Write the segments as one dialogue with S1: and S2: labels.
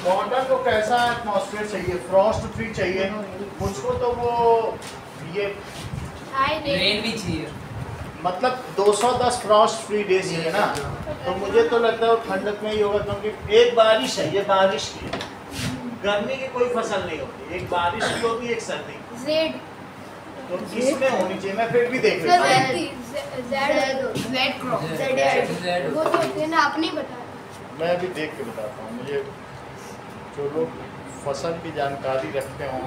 S1: Cotton को कैसा atmosphere चाहिए? फ्रॉस्ट फ्री चाहिए मुझको, तो वो ये
S2: रेन भी चाहिए,
S1: मतलब 210 फ्रॉस्ट फ्री डेज चाहिए ना। तो मुझे तो लगता है वो ठंडक में ही होगा, क्योंकि एक बारिश है, ये बारिश की है। गर्मी की कोई फसल नहीं होती, एक बारिश की होती है, एक सर्दी की। तो इसमें होनी चाहिए। मैं फिर भी देख लेता हूँ।
S3: वो तो ना आप नहीं बता।
S1: मैं अभी देख के बताता हूँ। मुझे जो लोग फसल की जानकारी रखते हों,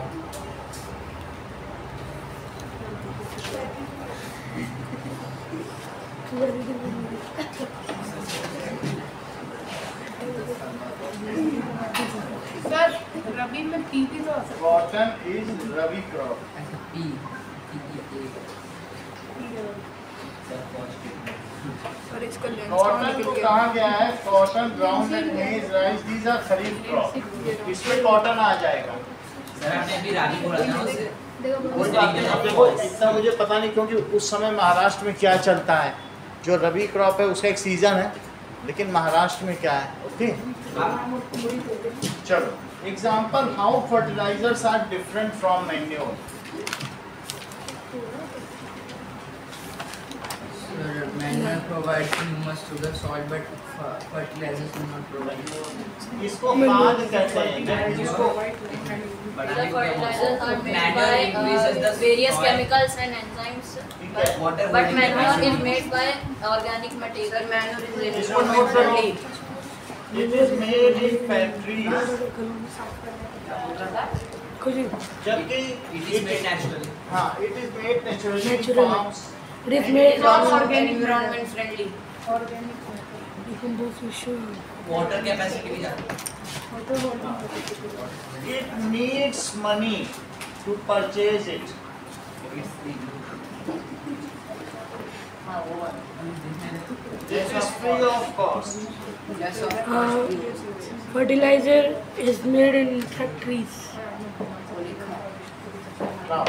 S4: सर रबी में टीपी तो
S1: कॉटन इज रबी क्रॉप।
S4: और इसका
S1: कॉटन को कहा गया है cotton, ground and maize, rice, these are kharif crop. इसमें कॉटन आ जाएगा।
S2: सर आपने अभी रागी बोला था उससे
S1: कोई बात नहीं। अब देखो इतना मुझे पता नहीं, क्योंकि उस समय महाराष्ट्र में क्या चलता है। जो रबी क्रॉप है उसका एक सीजन है, लेकिन महाराष्ट्र में क्या है। ओके चलो, example, how fertilizers are different from manure.
S5: Manure provides humus to the soil, but fertilizers do not provide.
S1: इसको खाद कहते हैं। जिसको
S2: manure increases the
S6: various
S2: soil.
S6: chemicals and enzymes,
S2: Water
S6: but
S2: holding
S6: manure
S2: capacity.
S6: is made by organic material. Manure is
S1: इसको note करो। It is made in factories, जबकि
S2: It is made naturally.
S1: हाँ, it is made naturally in farms.
S6: It is made non-organic, environment friendly.
S2: Water capacity भी जाती है.
S1: It needs money to purchase it. This is free of cost.
S7: Fertilizer is made in factories.
S1: Now,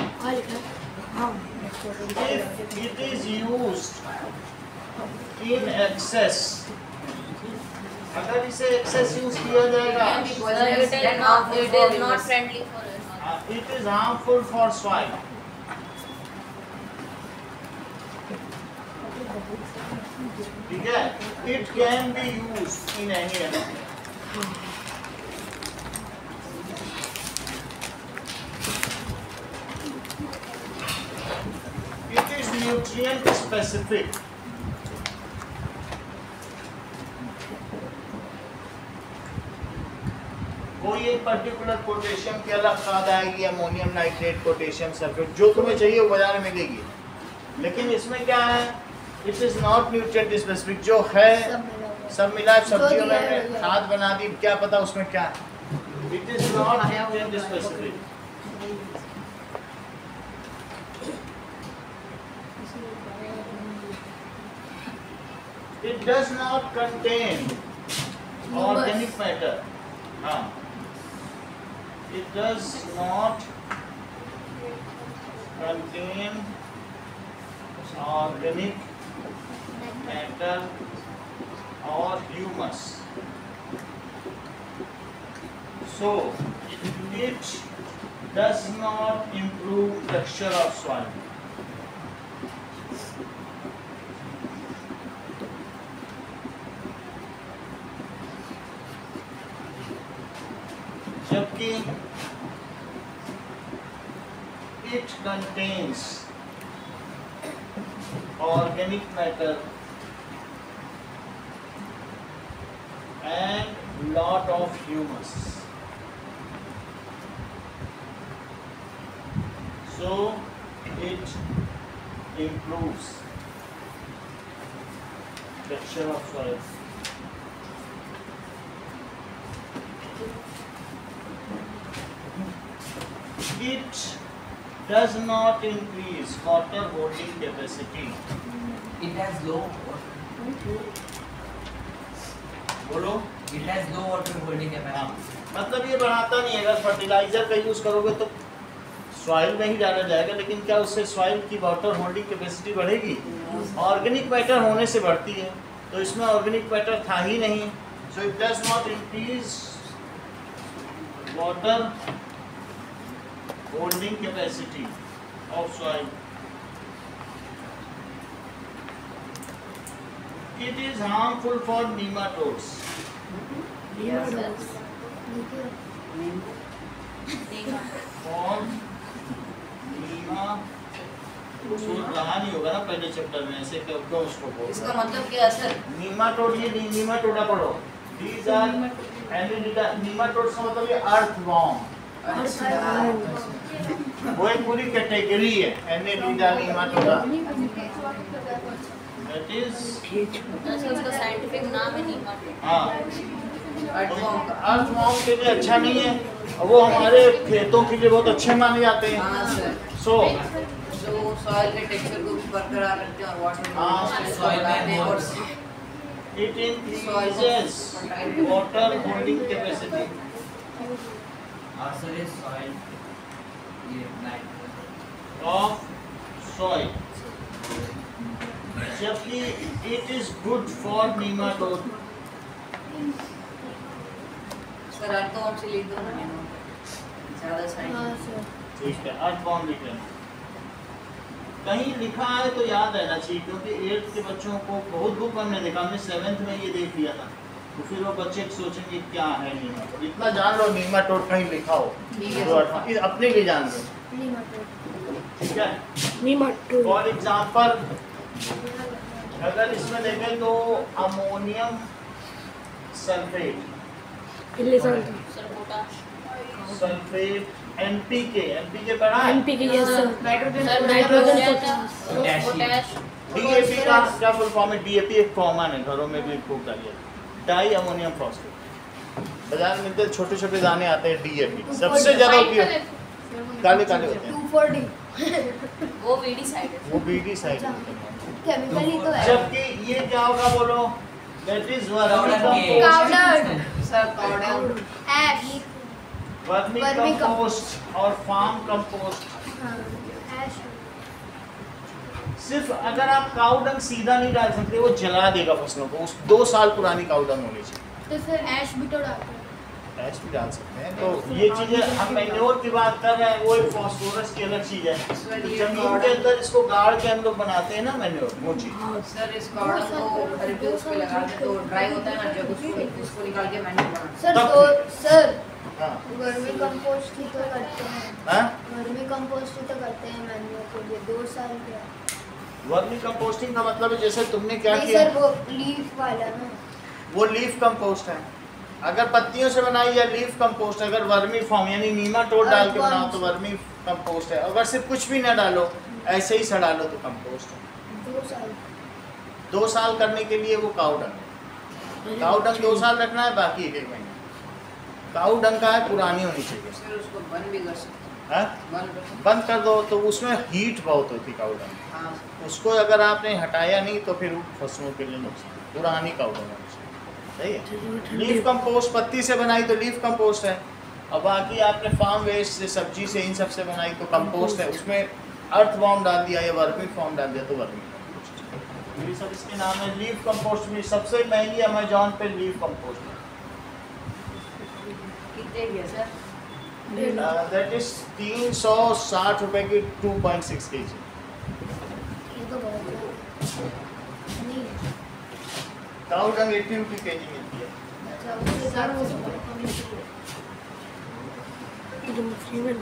S1: if it is used in excess, अगर इसे excess use किया जाएगा,
S6: It is not friendly for us.
S1: it is harmful for soil. ठीक है? It can be used in any amount. It is nutrient specific. कोई एक particular potassium की अलग खाद आएगी, अमोनियम नाइट्रेट, पोटेशियम सल्फेट, जो तुम्हें चाहिए वो बाजार में मिलेगी। लेकिन इसमें क्या है, it is not nutrient specific. जो है सब मिला, सब्जियों में खाद बना दी, क्या पता उसमें क्या है। It is not nutrient specific. It does not contain organic matter. It does not contain organic matter or humus. So, it does not improve texture of soil. जबकि it contains organic matter and lot of humus. So it improves texture of soil. It does not increase water holding capacity.
S2: It has low.
S1: बोलो।
S2: It has low water holding capacity.
S1: मतलब ये बढ़ाता नहीं है। अगर fertiliser का use करोगे तो सॉइल में ही डाला जाएगा, लेकिन क्या उससे सॉइल की वाटर होल्डिंग कैपेसिटी बढ़ेगी? ऑर्गेनिक मैटर होने से बढ़ती है। तो इसमें ऑर्गेनिक मैटर था ही नहीं, so it does not increase water holding capacity of soil. It is harmful for nematodes.
S6: Yes, sir.
S1: For nematodes रहा नहीं होगा ना पहले चैप्टर में, ऐसे क्यों उसको बोल.
S6: इसका मतलब क्या है सर?
S1: नेमाटोड, ये नेमाटोडा पढ़ो. These are Annelida. nematodes का मतलब ये earthworm. वो एक पूरी कैटेगरी है Annelida nematoda. That is
S6: उसका साइंटिफिक नाम है nematode.
S1: हाँ, अर्थवॉर्म के लिए अच्छा नहीं है, और वो हमारे खेतों के लिए बहुत अच्छे माने जाते हैं.
S6: हाँ सर.
S1: सो
S6: जो सॉइल के टेक्सचर को भी बरकरार रखते हैं और वाटर
S2: soil में
S6: और
S1: it increases water holding capacity.
S2: Answer is soil. ये nitrogen.
S1: Of soil. जबकि it is good for nematode.
S6: Sir earthworm से लिख दो ना, ज़्यादा
S3: हाँ
S6: साइंस.
S3: सर.
S1: ठीक है, अर्थवॉर्म लिख लेना. कहीं लिखा है तो याद रहना चाहिए, क्योंकि 8th के बच्चों को बहुत बुक हमने देखा, हमने 7th में ये देख लिया था, तो फिर वो बच्चे सोचेंगे क्या है नेमाटोड. इतना जान लो नेमाटोड कहीं लिखा हो
S6: ठीक है
S1: तो ये अपने लिए जान लो. ठीक है.
S7: Nematode.
S1: फॉर एग्जाम्पल अगर इसमें देखें तो ammonium sulphate,
S7: Elizalde.
S6: Sir potash.
S1: Sulphate, NPK पढ़ा है.
S7: NPK, yes sir.
S4: Nitrogen.
S6: Sir
S7: nitrogen,
S6: nitrogen potash.
S1: DAP का क्या फुल फॉर्म है? डीएपी एक कॉमन है, घरों में भी खूब डालिए. Di ammonium phosphate. बाजार में मिलते छोटे छोटे दाने आते हैं डीएपी, सबसे ज्यादा उपयोग काले काले होते हैं.
S3: 2,4-D.
S6: वो वीडी साइड है.
S1: वो बीडी साइड होते हैं.
S3: केमिकल ही तो है.
S1: जबकि ये क्या होगा बोलो? That is
S3: Powdered.
S6: Sir powder.
S3: Ash.
S1: Vermi
S3: vermi
S1: compost और फार्म कंपोस्ट.
S3: हाँ. Ash.
S1: सिर्फ अगर आप काऊ डंग सीधा नहीं डाल सकते, वो जला देगा फसलों को. उस 2 साल पुरानी काऊ डंग होनी चाहिए.
S3: तो सर ऐश भी तो डालते हैं.
S1: ऐश भी डाल सकते हैं. तो ये चीजें हम मैन्योर की बात कर रहे हैं, वो एक फास्फोरस की अलग चीज है. तो जमीन के अंदर इसको गाड़ के हम लोग बनाते हैं ना मैन्योर, वो चीज.
S6: सर इस पाउडर को घर पे उस पे लगा के तो ड्राई होता है ना, जब उसको निकाल के मैन्यूर बनाते
S3: सर
S1: तब
S3: तो सर
S1: हाँ.
S3: वर्मी कंपोस्ट ही तो करते हैं.
S1: हाँ?
S3: वर्मी कंपोस्ट ही तो करते हैं मैन्योर के लिए 2 साल के.
S1: वर्मी कंपोस्टिंग का मतलब है जैसे तुमने क्या
S3: नहीं
S1: किया,
S3: सर वो लीफ वाला ना.
S1: वो लीफ कंपोस्ट है. अगर पत्तियों से बनाई या लीफ कंपोस्ट, अगर वर्मी फॉर्म यानी नीमाटोड डाल के बनाओ तो वर्मी कंपोस्ट है. अगर सिर्फ कुछ भी ना डालो, ऐसे ही सड़ा लो तो कंपोस्ट है.
S3: 2 साल.
S1: 2 साल करने के लिए वो काऊ डंग है. काऊ डंग 2 साल रखना है, बाकी 1 महीना. काऊ डंग का है, पुरानी होनी चाहिए.
S6: हैं. फिर उसको बंद भी कर सकते
S1: हाँ?
S6: हैं. बंद कर सकते
S1: बंद कर दो तो उसमें हीट बहुत होती काऊ डंग.
S6: हैं. हाँ.
S1: उसको अगर आपने हटाया नहीं तो फिर फसलों के लिए नुकसान. पुरानी काऊ डंग होनी चाहिए. सही है. लीफ कंपोस्ट पत्ती से बनाई तो लीफ कंपोस्ट है, और बाकी आपने फार्म वेस्ट से, सब्जी से, इन सब से बनाई तो कंपोस्ट है. उसमें अर्थवॉर्म डाल दिया या वर्मी फॉर्म डाल दिया तो वर्मी कंपोस्ट. ये सब इसके नाम है. लीफ कंपोस्ट में सबसे महंगी अमेजॉन पे लीफ कंपोस्ट है.
S6: कितने की है सर?
S1: दैट इज 360 रुपए की 2.6 kg.
S3: ये तो बहुत है. नहीं.
S1: काऊ डंग 80 रुपये kg मिलती है.
S3: अच्छा उसके साथ वो
S7: जो फ्री में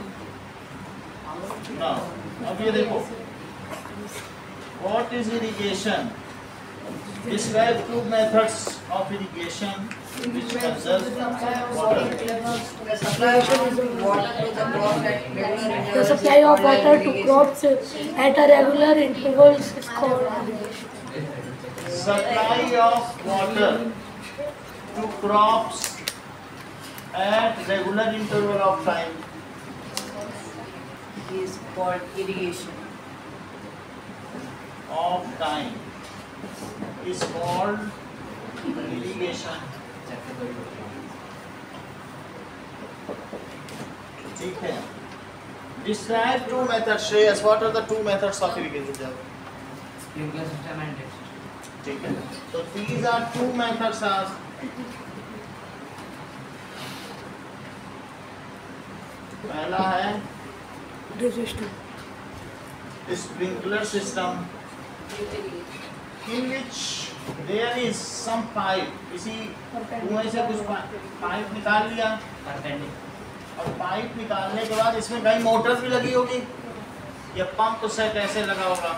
S1: ना अब ये देखो, what is irrigation? Describe 2 methods of irrigation which conserve water.
S6: The supply of water to the crop at regular intervals.
S7: The supply of water to crops at a regular intervals is called
S1: Supply of water to crops at regular interval of time
S6: is called irrigation.
S1: of time is called irrigation. ठीक है. Describe 2 methods. Shreyas, what are the 2 methods of irrigation?
S2: Sprinkler system and drip system.
S1: ठीक है, तो these are two methods are पहला है sprinkler system in which there is some pipe, किसी कुएं से कुछ पाइप निकाल लिया और पाइप निकालने के बाद इसमें कहीं मोटर भी लगी होगी या पंप सेट ऐसे लगा होगा,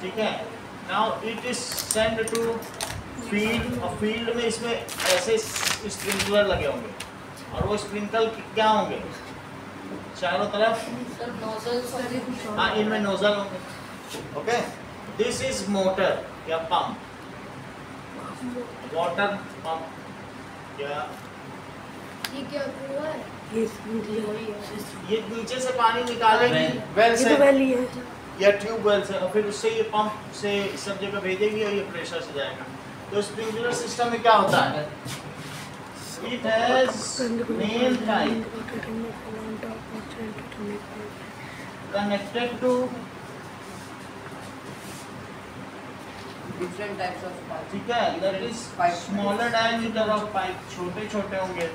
S1: ठीक है। Now it is send to field और फील्ड में इसमें ऐसे स्प्रिंकलर लगे होंगे और वो स्प्रिंकल क्या होंगे चारों तरफ, हाँ इनमें नोजल होंगे, ओके। दिस इज मोटर या पंप, वाटर पंप या
S3: ये क्या हुआ है?
S1: ये नीचे से पानी निकालेगी वेल से या ट्यूब वेल से और फिर उससे ये पंप से सब जगह भेजेगी और ये प्रेशर से जाएगा। तो स्प्रिंकलर सिस्टम में क्या होता है, it has main pipe connected to
S6: different types of pipe,
S1: ठीक है, that is smaller diameter of pipe, छोटे छोटे होंगे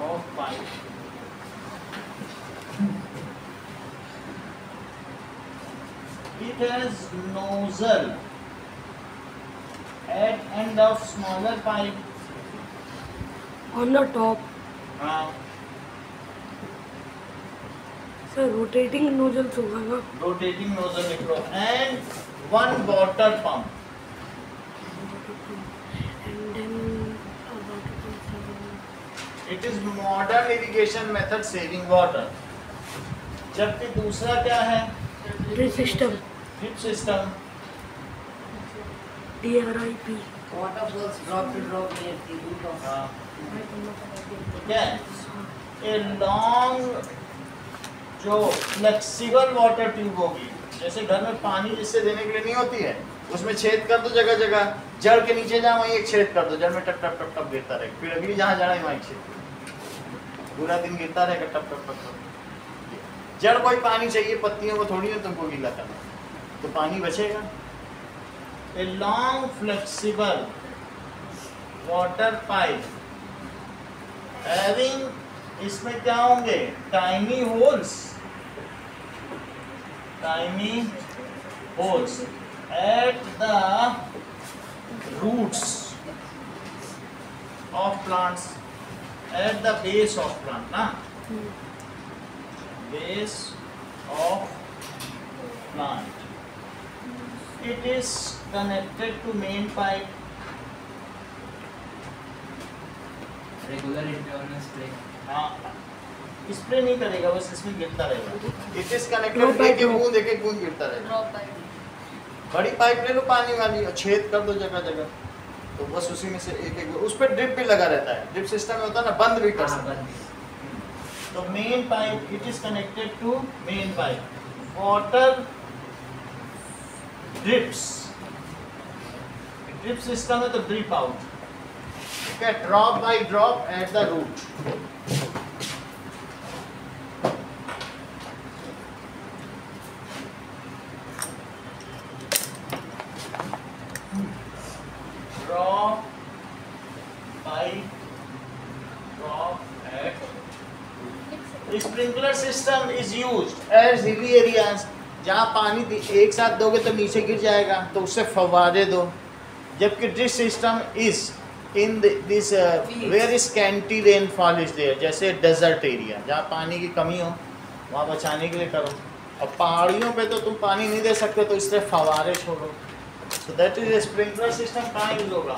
S1: of pipe. It has nozzle at end of smaller pipe.
S7: On the top,
S1: हाँ,
S7: sir, rotating nozzles होगा ना?
S1: rotating nozzle लिख लो and one water pump.
S7: And then
S1: It is modern irrigation method saving water. जबकि दूसरा क्या है,
S7: drip system,
S1: drip system,
S7: DRIP.
S6: water flows drop to drop near the root of
S1: हाँ, क्या है, a long जो flexible water tube होगी, जैसे घर में पानी जिससे देने के लिए नहीं होती है, उसमें छेद कर दो जगह जगह, जड़ के नीचे जहाँ वहीं एक छेद कर दो, जड़ में टप टप टप टप गिरता रहेगा, फिर अगली जहाँ जाना है वहीं छेद, पूरा दिन गिरता रहेगा टप टप टप टप। जड़ कोई पानी चाहिए, पत्तियों को थोड़ी है तुमको गीला करना, तो पानी बचेगा। A long flexible water pipe having, इसमें क्या होंगे, tiny holes at the roots of plants, at the base of plant, na base of plant. It is connected to main pipe.
S2: Regular internal spray.
S1: हाँ, spray नहीं करेगा, बस इसमें गिरता रहेगा। इट इज कनेक्टेड, एक एक बूंद गिरता रहेगा। बड़ी पाइप ले लो पानी वाली और छेद कर दो जगह जगह, तो बस उसी में से एक एक, उस पर ड्रिप भी लगा रहता है, ड्रिप सिस्टम में होता है ना, बंद भी कर सकते हैं। तो main pipe, it is connected to main pipe, water drips, drip system है तो ड्रिप आउट, ठीक है, drop by drop at the root. Drop by drop at. The sprinkler system is used as hilly areas. जहाँ पानी एक साथ दोगे तो नीचे गिर जाएगा, तो उससे फव्वारे दो। जबकि drip system is in this where scanty rainfall is there, जैसे डेजर्ट एरिया जहाँ पानी की कमी हो वहाँ बचाने के लिए करो, और पहाड़ियों पे तो तुम पानी नहीं दे सकते, तो इसलिए फव्वारे छोड़ो। So that is a sprinkler system कहाँ यूज होगा,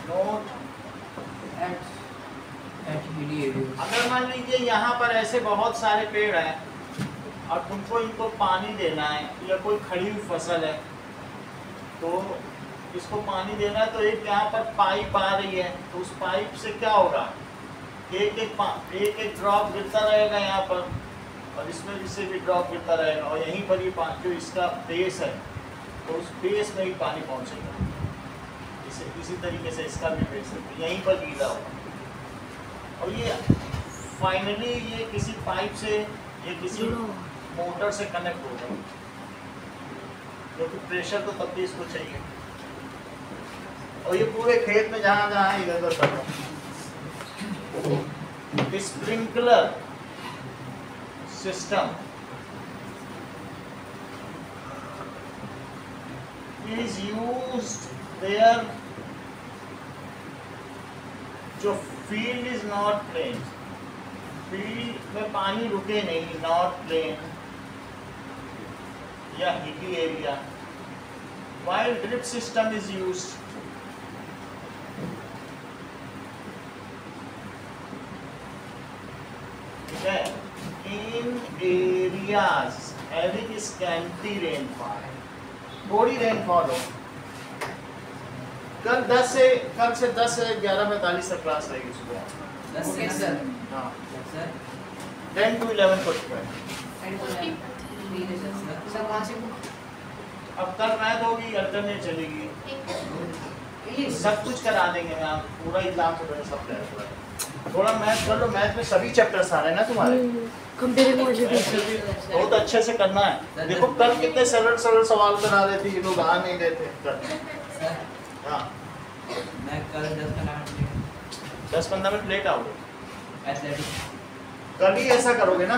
S1: नोट
S5: at hilly areas.
S1: अगर मान लीजिए यहाँ पर ऐसे बहुत सारे पेड़ हैं और तुमको इनको पानी देना है, या कोई खड़ी हुई फसल है तो इसको पानी देना है, तो एक यहाँ पर पाइप आ रही है, तो उस पाइप से क्या होगा, एक एक ड्रॉप गिरता रहेगा यहाँ पर, और इसमें से भी ड्रॉप गिरता रहेगा, और यहीं पर ये जो इसका बेस है तो उस बेस में ही पानी पहुँचेगा। इसी तरीके से इसका भी बेस है, यहीं पर गीला होगा, और ये फाइनली ये किसी पाइप से, ये किसी मोटर से कनेक्ट होगा, क्योंकि प्रेशर तो तब भी इसको चाहिए। और ये पूरे खेत में जहाँ जहाँ है इधर उधर कर रहा हूँ। Sprinkler system is used there जो field is not plain, field में पानी रुके नहीं, नॉट प्लेन या hilly area, while drip system is used ठीक है in areas having scanty rainfall, थोड़ी रेनफॉल हो। कल 10 से 11:45 तक क्लास रहेगी सुबह।
S2: 10
S6: Yes, sir.
S1: हाँ
S2: सर
S1: 10 to 11 45।
S6: सर कौन सी बुक?
S1: अब कल मैथ होगी, अल्टरनेट चलेगी, सब कुछ करा देंगे मैम, पूरा एग्जाम से पहले सब तैयार हुआ। थोड़ा मैथ कर लो, मैथ में सभी चैप्टर्स आ रहे हैं ना तुम्हारे,
S7: कंपेयरिंग
S1: मैथ से भी बहुत अच्छे से करना है। देखो कल कितने सरल सरल सवाल करा रहे थे, ये लोग आ नहीं रहे थे कल।
S2: सर
S1: हाँ
S2: मैं कल
S1: 10-15 मिनट लेट आओगे,
S2: एथलेटिक्स
S1: कल ही ऐसा करोगे ना।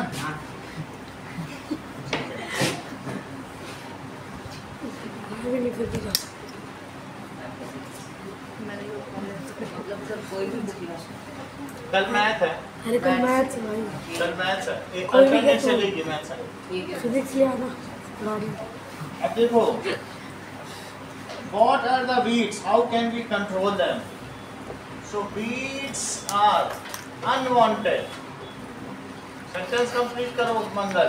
S6: मतलब सर कोई भी बुक ला सकते
S1: कल मैथ है,
S7: अरे कल मैथ्स है भाई,
S1: कल मैथ्स है, एक
S7: कोई भी
S1: अल्टरनेट
S7: क्या
S1: चलेगी मैथ्स है।
S6: हैं। ठीक है
S7: फिजिक्स लिया ना गाड़ी।
S1: अब देखो what are the weeds, how can we control them? So weeds are unwanted, sentence complete करो मंगल।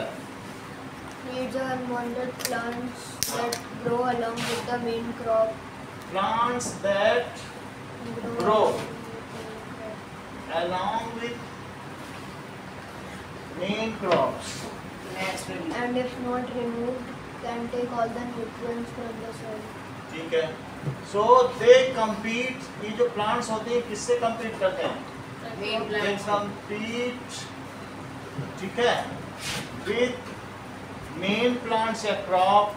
S3: Weeds are unwanted plants that grow along with the main crop.
S1: Plants that grow along with main crops,
S3: And if not removed, can take all the nutrients from the soil.
S1: ठीक है। So they compete, ये जो plants होते हैं किससे compete करते हैं?
S6: Main
S1: They
S6: plants
S1: compete, ठीक है, with main plants या crop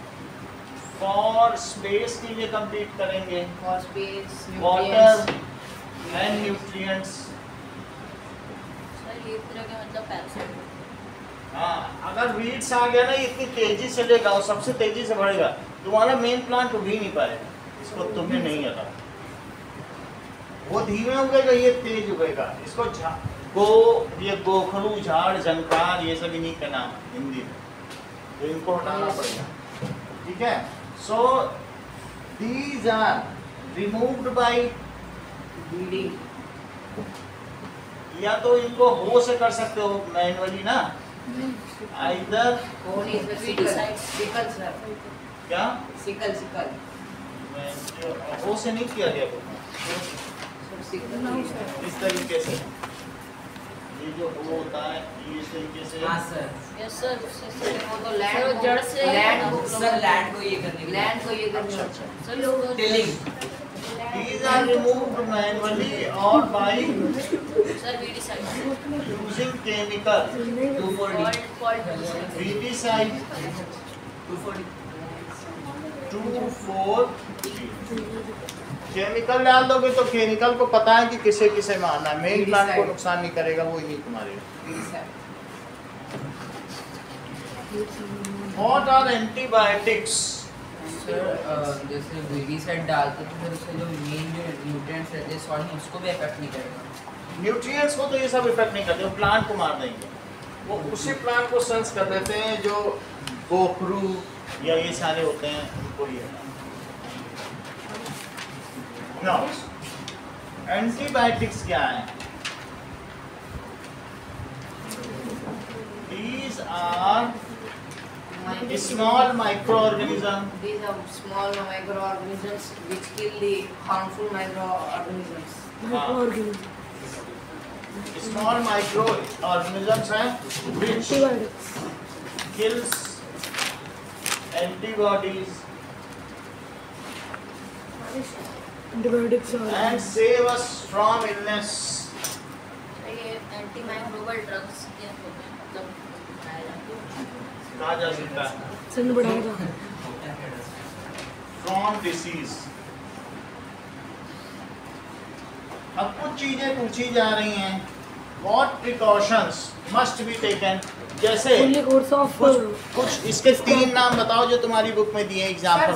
S1: for space के लिए compete करेंगे,
S6: for space
S1: water and nutrients।
S8: Sir ये तरह के मतलब पैरासाइट
S1: हाँ अगर वीड्स आ गया ना, ये इतनी तेजी से लेगा और सबसे तेजी से बढ़ेगा, तुम्हारा मेन प्लांट उग ही नहीं पाएगा, इसको तुम्हें नहीं आता। वो धीमे उगेगा, ये तेज उगेगा। इसको ये गोखरू, झाड़, झंकार, ये सब इन्हीं का नाम है हिंदी में, तो इनको हटाना पड़ेगा। ठीक है, so these are removed by
S6: breeding.
S1: या तो इनको हो से कर सकते हो मैनुअली ना, आइदर
S6: कौन is the sickle? Sickle sir,
S1: क्या
S6: सिकल सिकल
S1: हो से नहीं किया गया
S6: सर, सिकल
S1: इस तरीके से, ये जो हो होता है ये इस तरीके से।
S2: हाँ सर
S8: यस सर उससे
S6: वो तो लैंड
S8: सर, जड़ से
S6: लैंड
S2: सर लैंड को ये करने के लिए
S6: लैंड को ये करना।
S8: सर लोग
S2: tilling
S1: These are removed manually or by
S8: sir weedicide
S1: using chemical.
S2: 240
S8: fault
S1: Weedicide
S2: 240
S1: 2,4-3 chemical डाल दोगे तो केमिकल को पता है कि किसे किसे मारना है, मेन प्लांट को नुकसान नहीं करेगा, वो ही नहीं तुम्हारे। What are antibiotics?
S5: सर जैसे वीडीसाइड डालते तो फिर उससे जो मेन जो न्यूट्रिएंट्स रहते हैं सॉइल में उसको भी इफेक्ट नहीं करेगा।
S1: न्यूट्रिएंट्स को तो ये सब इफेक्ट नहीं करते, वो प्लांट को मार देंगे। वो उसी प्लांट को सेंस कर देते हैं जो गोखरू या ये सारे होते हैं, उनको ये ना। एंटीबायोटिक्स क्या है? These are small microorganism,
S6: These are small microorganisms which kill the harmful microorganisms.
S7: Microorganism,
S1: small microorganisms हैं which
S7: antibiotics,
S1: kills antibodies
S7: antibiotics
S1: and save us from illness.
S8: ये एंटी माइक्रोबियल ड्रग्स के होते हैं, मतलब
S1: कहा जा सकता है
S7: सन बढ़ाएगा।
S1: Crohn disease. अब कुछ चीजें पूछी जा रही हैं, what precautions must be taken, जैसे
S7: फुल्ली कोर्स ऑफ
S1: कुछ इसके 3 नाम बताओ जो तुम्हारी बुक में दिए एग्जाम्पल।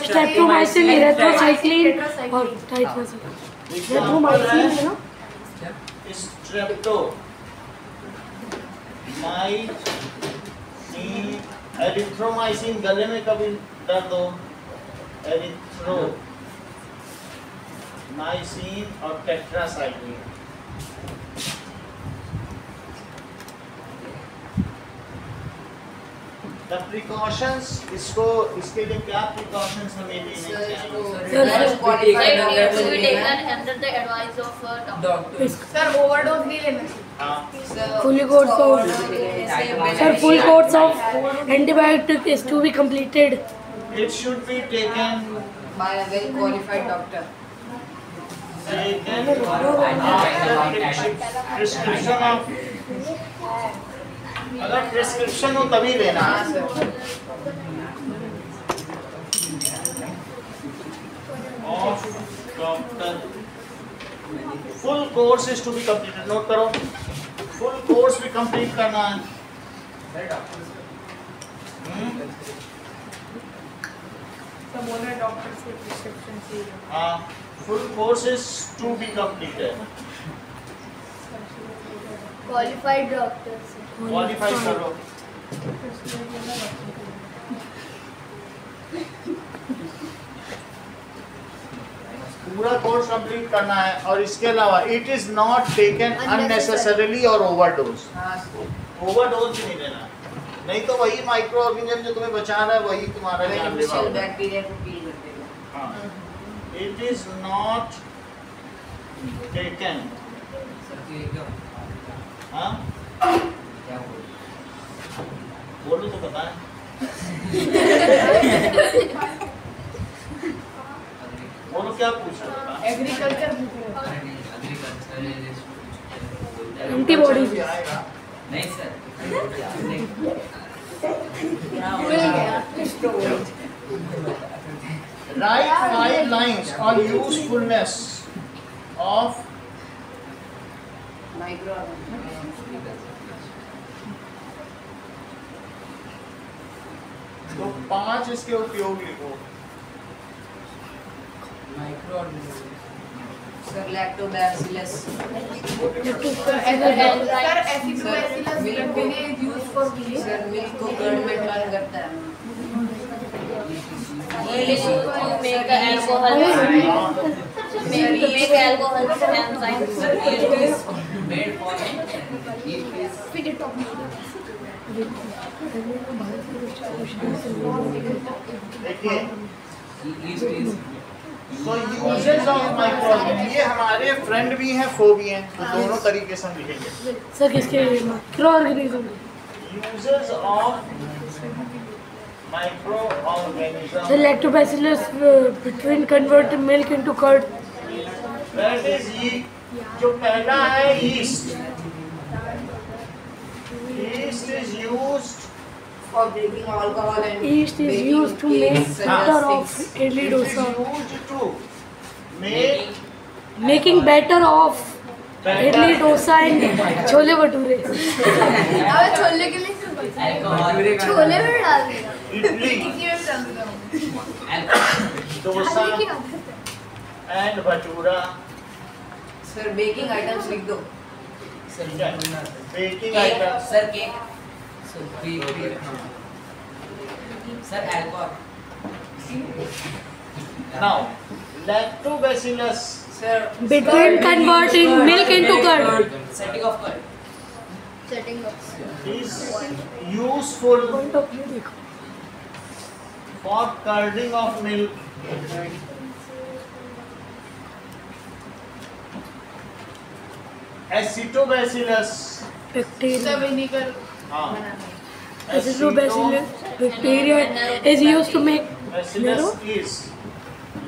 S7: स्ट्रेप्टोमाइसिन, इरिथ्रोसाइक्लिन और टाइट्रोसाइक्लिन। स्ट्रेप्टोमाइसिन है ना,
S1: स्ट्रेप्टोमाइसिन, एरिथ्रोमाइसिन गले में कभी दर्द हो, एरिथ्रोमाइसिन और टेट्रासाइक्लिन। The precautions, इसको इसके लिए क्या precautions हमें लेने चाहिए?
S8: To be taken under the advice of a doctor.
S4: Sir overdose नहीं लेना चाहिए।
S1: हाँ,
S7: fully course of sir full course of antibiotic is to be completed.
S1: it should be taken
S6: by a well qualified doctor.
S1: after prescription of, अगर prescription हो तभी लेना है। Of doctor, full course is to be completed, note करो, full course भी complete करना है।
S4: सब बोल रहे डॉक्टर से प्रिस्क्रिप्शन चाहिए।
S1: हाँ, full course is to be completed.
S3: Qualified doctor से
S1: क्वालिफाई करो। पूरा कोर्स कंप्लीट करना है, और इसके अलावा it is not taken unnecessarily और ओवरडोज। ओवरडोज नहीं लेना, नहीं तो वही माइक्रो ऑर्गेनिज्म जो तुम्हें बचा रहा है वही तुम्हारा जानलेवा होगा।
S6: बैक्टीरिया को किल कर देगा।
S1: हाँ, इट इज नॉट टेकन। हाँ, बोलो तो पता है। बोलो क्या पूछ रहे हो?
S4: Agriculture
S7: antibodies.
S2: नहीं sir,
S1: Write 5 lines on usefulness of
S6: micro
S1: तो 5 इसके उपयोग लिखो।
S5: Micro
S6: sir lactobacillus
S4: sir acidobacillus bacteria is used for healing.
S6: Sir milk को कर्ड में टर्न करता है।
S8: To make the alcohol, make alcohol enzymes.
S2: it is made for it is
S1: देखिए,
S2: yeast is
S1: तो यूजेस ऑफ माइक्रोऑर्गेनिज्म, ये हमारे friend भी हैं, फो भी हैं, तो दोनों तरीके से हम लिखेंगे।
S7: सर किसके micro organism?
S1: Uses of microorganism,
S7: The lactobacillus between convert milk into curd.
S1: That is जो पहला है yeast. Yeast is used
S6: For breaking alcohol and
S7: Yeast is
S6: baking
S7: used to make
S6: cakes and
S7: batter of
S6: sticks.
S7: idli
S1: It is
S7: dosa.
S1: used to make
S7: Making batter of idli dosa and chole bhature.
S4: अब छोले के लिए
S2: alcohol
S3: chole में डाल देना।
S1: इडली,
S4: इसी में डाल देना।
S1: Dosa and bhatura.
S6: Sir baking items लिख दो।
S1: Baking item,
S2: sir cake sir alcohol
S1: now lactobacillus
S6: sir
S7: Between converting milk into curd.
S2: setting of curd
S3: setting up
S1: is useful
S7: Point of view देखो.
S1: for curding of milk. Acetobacillus,
S7: Bacteria.
S4: Vinegar
S1: हाँ,
S7: Acetobacillus bacteria is used to make
S1: Acetobacillus is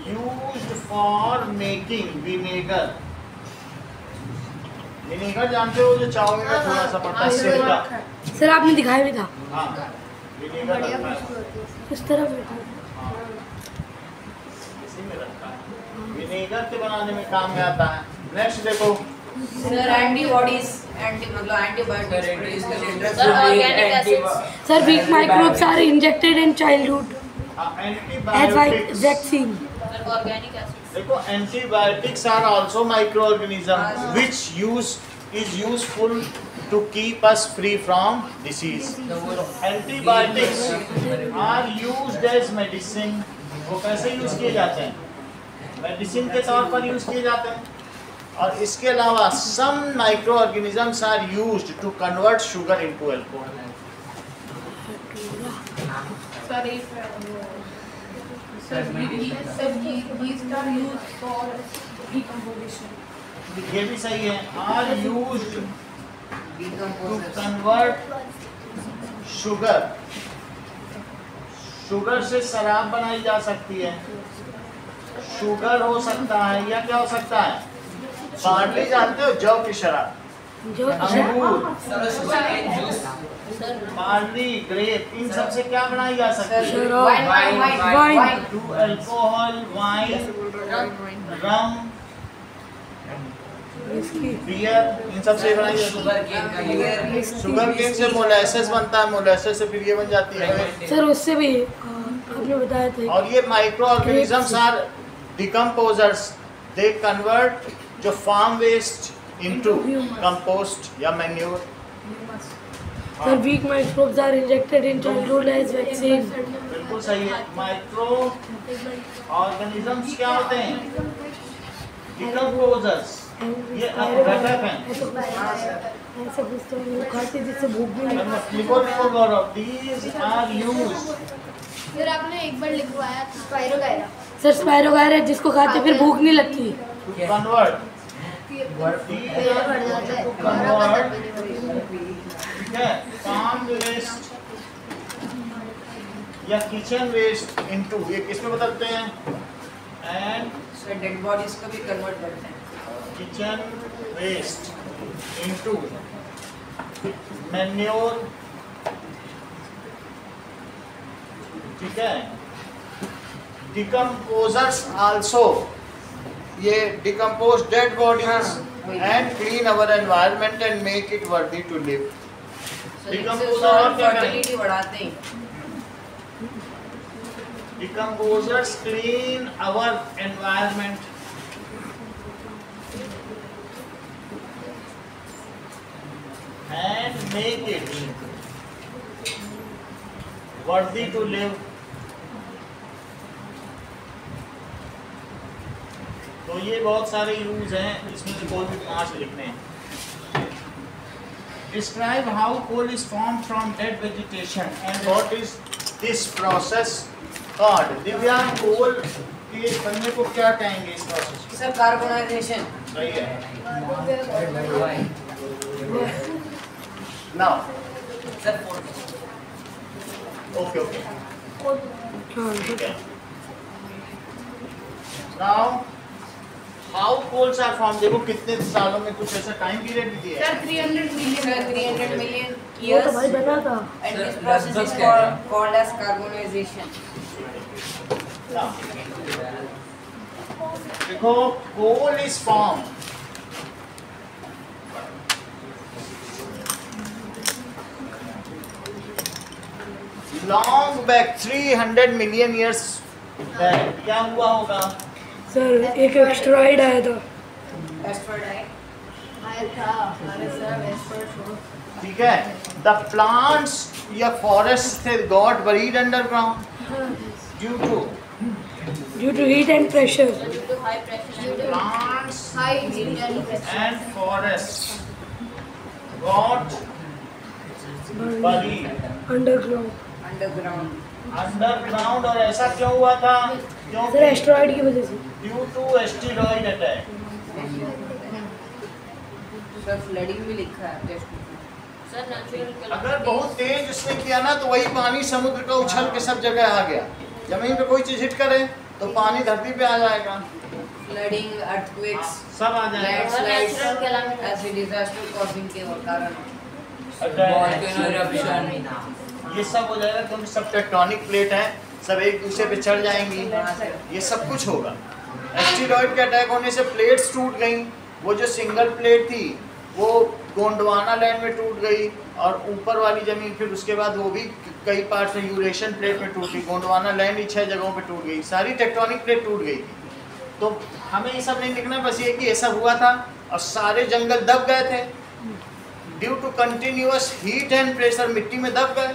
S1: used for making vinegar. Vinegar जानते हो जो चावल में थोड़ा सा पड़ता है सिरका।
S7: सर आपने दिखाया भी था
S1: हाँ, विनेगर
S3: बढ़िया
S1: लगता है।
S3: खुशबू होती है।
S7: इस तरह बैठा
S1: में रखा है, विनेगर के बनाने में काम में आता है। नेक्स्ट देखो
S6: सर एंटीबॉडीज मतलब antibiotics
S8: Sir, organic acids.
S7: Sir, weak microbes are injected in childhood as
S1: antibiotics.
S7: vaccine.
S8: Sir, organic acids.
S1: देखो antibiotics are also microorganism which is useful to keep us free from disease. Antibiotics are used as medicine. वो कैसे use किए जाते हैं? Medicine के तौर पर use किए जाते हैं। और इसके अलावा some microorganisms are used to convert sugar into alcohol.
S4: Sir, yeast are used for decomposition.
S1: ये भी सही है। Are used to convert sugar से शराब बनाई जा सकती है। शुगर हो सकता है या क्या हो सकता है? बार्ली जानते हो, जौ की शराब,
S7: जो
S1: अंगूर,
S2: जूस
S1: बार्ली, ग्रेप, इन सब से क्या बनाई जा सकती है?
S7: wine.
S1: To alcohol, wine, rum, beer, इन सब से बनाई जाती
S2: शुगर केन का
S1: है। शुगर केन से मोलेसेस बनता है, मोलेसेस से फिर ये बन जाती है।
S7: सर उससे भी आपने बताया था।
S1: और ये microorganisms are decomposers. They convert जो फार्म वेस्ट इनटू कंपोस्ट या manure.
S7: Sir, weak microbes are injected in childhood as vaccine.
S1: बिल्कुल सही है। माइक्रो ऑर्गेनिजम्स क्या होते हैं? डिकम्पोजर्स। ये घटक हैं।
S7: ऐसा कुछ तो वो खाते जिससे भूख भी नहीं।
S1: लिखो गौरव, these are used
S3: फिर आपने एक बार लिखवाया था स्पाइरोगायरा।
S7: सर स्पाइरोगायरा जिसको खाते फिर भूख नहीं लगती।
S1: to convert।
S3: पेट भर जाता है।
S1: ठीक है, फार्म वेस्ट या किचन वेस्ट इनटू, ये किसमें बदलते हैं? एंड
S6: सर डेड बॉडीज को भी कन्वर्ट करते हैं।
S1: Kitchen waste into manure. ठीक है, डिकम्पोजर्स आल्सो, ये decompose dead bodies and clean our environment and make it worthy to live. Decomposer और क्या करें?
S6: फर्टिलिटी बढ़ाते हैं।
S1: Decomposers clean our environment and make it worthy to live. तो ये बहुत सारे यूज हैं, इसमें से कोई भी 5 लिखने हैं। Describe how coal is formed from dead vegetation and what is this process called? Divya, कोल के बनने को क्या कहेंगे इस प्रोसेस को?
S6: Sir carbonisation.
S1: सही है। Now,
S2: sir
S1: okay. ठीक है। Now, how coals are formed? देखो कितने सालों में, कुछ ऐसा टाइम पीरियड भी दिया है।
S4: Sir, 300 million.
S6: सर 300 million
S7: वो तो
S6: years
S7: भाई बना था।
S6: and this
S2: Sir,
S6: process is
S2: लगभग क्या है?
S6: called as carbonization.
S1: Now, देखो coal is formed long back 300 million years back। क्या हुआ होगा?
S7: सर एक एक्स्ट्रॉइड आया था।
S6: Asteroid आए।
S3: आया था। अरे सर वेस्टर्न
S1: ठीक है, the plants या forests थे got buried underground due to
S7: heat and pressure.
S8: Due to high pressure and
S1: plants
S3: high Indian
S1: and forests got buried
S7: underground.
S6: Underground.
S1: और ऐसा क्यों हुआ था?
S7: सर
S1: क्योंकि
S7: एस्ट्रॉइड की वजह से।
S1: Due to asteroid attack.
S6: Sir flooding भी लिखा है टेक्स्ट में।
S8: Sir, natural
S1: अगर बहुत तेज उसने किया ना, तो वही पानी समुद्र का उछल के सब जगह आ गया। जमीन पे कोई चीज हिट करे तो पानी धरती पे आ जाएगा,
S6: फ्लडिंग, अर्थक्वेक्स,
S1: सब आ जाएगा।
S6: Landslides,
S8: natural calamity.
S6: ऐसे डिजास्टर कॉजिंग के कारण।
S2: वॉल्केनो इरप्शन
S1: ये सब हो जाएगा क्योंकि सब टेक्टोनिक प्लेट है, सब एक दूसरे पे चढ़ जाएंगी, ये सब कुछ होगा। एस्टेरॉइड के अटैक होने से प्लेट्स टूट गई, वो जो सिंगल प्लेट थी वो गोंडवाना लैंड में टूट गई, और ऊपर वाली ज़मीन फिर उसके बाद वो भी कई पार्ट में यूरेशियन प्लेट में टूटी, गोंडवाना लैंड ही 6 जगहों पे टूट गई, सारी टेक्टोनिक प्लेट टूट गई थी। तो हमें ये सब नहीं लिखना, बस ये कि ऐसा हुआ था और सारे जंगल दब गए थे due to continuous heat and pressure, मिट्टी में दब गए।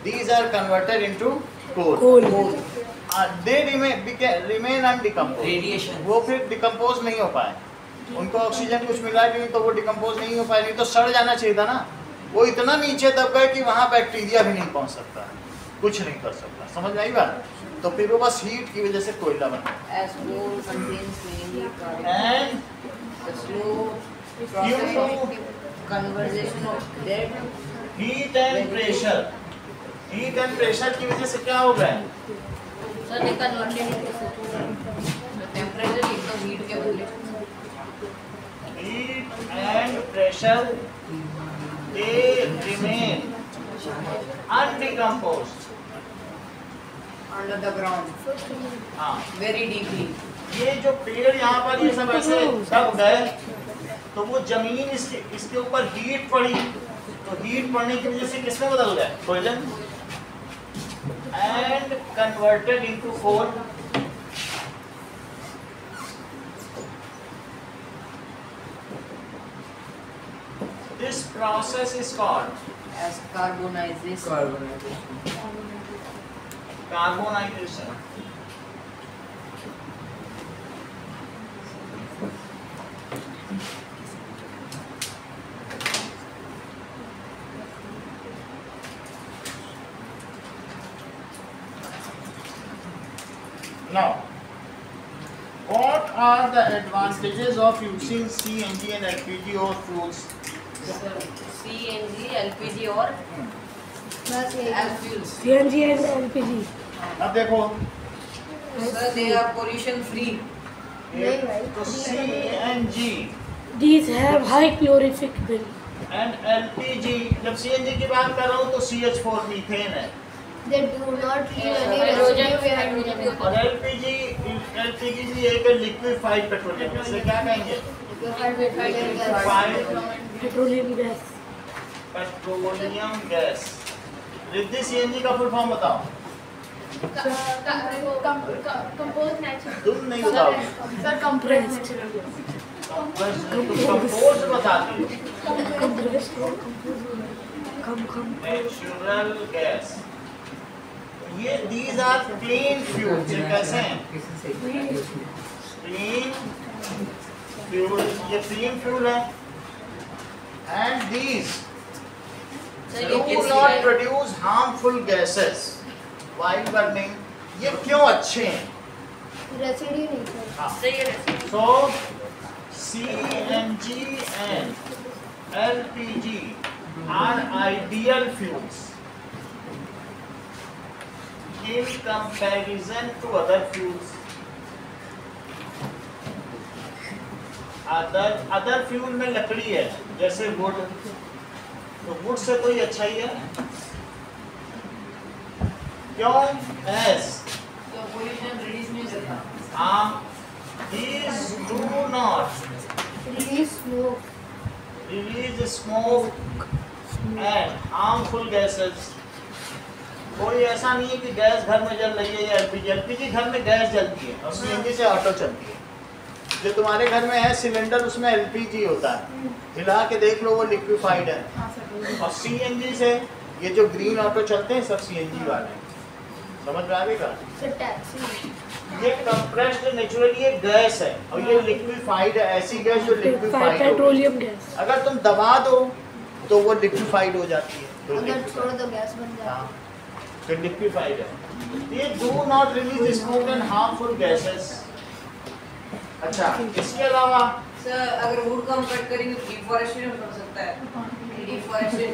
S1: These are converted into coal, they remain undecompose,
S2: radiation
S1: वो फिर डिकम्पोज नहीं हो पाए, उनको ऑक्सीजन कुछ मिला भी नहीं तो वो डिकम्पोज नहीं हो पाए, नहीं तो सड़ जाना चाहिए था ना। वो इतना नीचे दब गए कि वहाँ बैक्टीरिया भी नहीं पहुँच सकता, कुछ नहीं कर सकता, समझ में आई बात? तो फिर वो बस हीट की वजह से कोयला बना।
S6: As coal contains mainly carbon.
S1: And
S6: The slow process of conversion of dead
S1: heat and pressure, heat and pressure की वजह से क्या हो गया?
S8: So they converted into
S6: temperature एकदम हीट के बदले
S1: heat and pressure they remain undecomposed
S6: under the ground
S1: हाँ,
S6: वेरी डीपली।
S1: ये जो पेड़ यहाँ पर ये सब ऐसे दब गए तो वो जमीन इसके ऊपर हीट पड़ी, तो हीट पड़ने की वजह से किसमें बदल गए? कोयला, and converted into coal. This process is called
S6: As carbonization.
S1: Carbonization. Now, what are the advantages of using CNG and LPG or fuels?
S6: CNG, LPG और
S3: बस ये
S6: as fuels.
S7: CNG and LPG.
S1: अब देखो,
S6: Sir, they are pollution free.
S3: नहीं भाई,
S1: तो CNG
S7: These have high calorific bill.
S1: and LPG, जब CNG की बात कर रहा हूँ तो CH4 मीथेन है,
S3: they do not leave any
S8: hydrogen
S3: residue
S8: भी
S3: behind
S8: हाइड्रोजन भी
S3: them.
S1: और LPG भी एक लिक्विफाइड पेट्रोलियम, इसे क्या कहेंगे? Liquefied
S7: Petroleum gas.
S1: Petroleum gas. Riddhi CNG का फुल फॉर्म बताओ।
S4: कंपोज नेचुरल
S1: तुम नहीं बताओगे,
S4: सर कंप्रेस नेचुरल
S1: कंपोज बताती हो।
S7: Compressed or come.
S1: Natural gas, ये दीज आर क्लीन फ्यूल्स। ये कैसे हैं? क्लीन फ्यूल, ये क्लीन फ्यूल है। And these do not produce harmful gases while burning। ये क्यों अच्छे हैं?
S3: रेसिड्यू नहीं था।
S8: सही है।
S1: So CNG and LPG are ideal fuels in comparison to other fuels। Other fuel में लकड़ी है, जैसे वुड, तो वुड से तो ये अच्छा ही है। क्यों? एस
S6: तो pollution reduce नहीं करता।
S1: हाँ, these do not
S3: Release smoke.
S1: release smoke and harmful gases। कोई ऐसा नहीं है कि गैस घर में जल रही है या एलपीजी घर में गैस जलती है और सीएनजी से ऑटो चलती है। जो तुम्हारे घर में है सिलेंडर, उसमें एलपीजी होता है, हिला के देख लो वो लिक्विफाइड है। और सीएनजी से ये जो ग्रीन ऑटो चलते हैं सब सीएनजी वाले हैं, समझ में आएगा?
S3: So taxi.
S1: ये कंप्रेस्ड नेचुरली ये गैस है और ये लिक्विफाइड है, ऐसी गैस जो लिक्विफाइड है।
S7: Petroleum gas.
S1: अगर तुम दबा दो तो वो लिक्विफाइड हो जाती है, तो
S3: अगर
S1: liquefied-
S3: छोड़ दो गैस बन जाए।
S1: हाँ, तो लिक्विफाइड है। ये do not release smoke and harmful gases. अच्छा, इसके अलावा
S6: सर अगर वुड को हम कट करेंगे तो डिफॉरेस्टेशन हो सकता है। Deforestation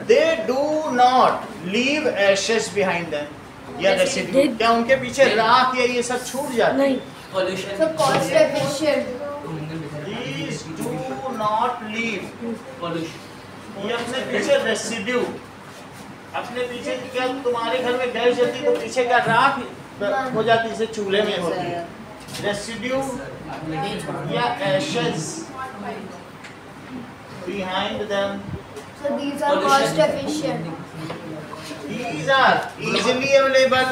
S1: they do not leave ashes behind them या रेसिड्यू।
S7: They-
S1: क्या उनके पीछे राख या ये सब छूट जाता है?
S7: नहीं.
S2: pollution
S3: So cost efficient.
S1: These do not leave,
S2: pollution
S1: ये अपने पीछे रेसिड्यू अपने पीछे क्या तुम्हारे घर में गैस जलती तो पीछे क्या राख हो जाती, जैसे चूल्हे में होती है, रेसिड्यू या ashes behind them.
S3: So these are cost efficient.
S1: These are easily available,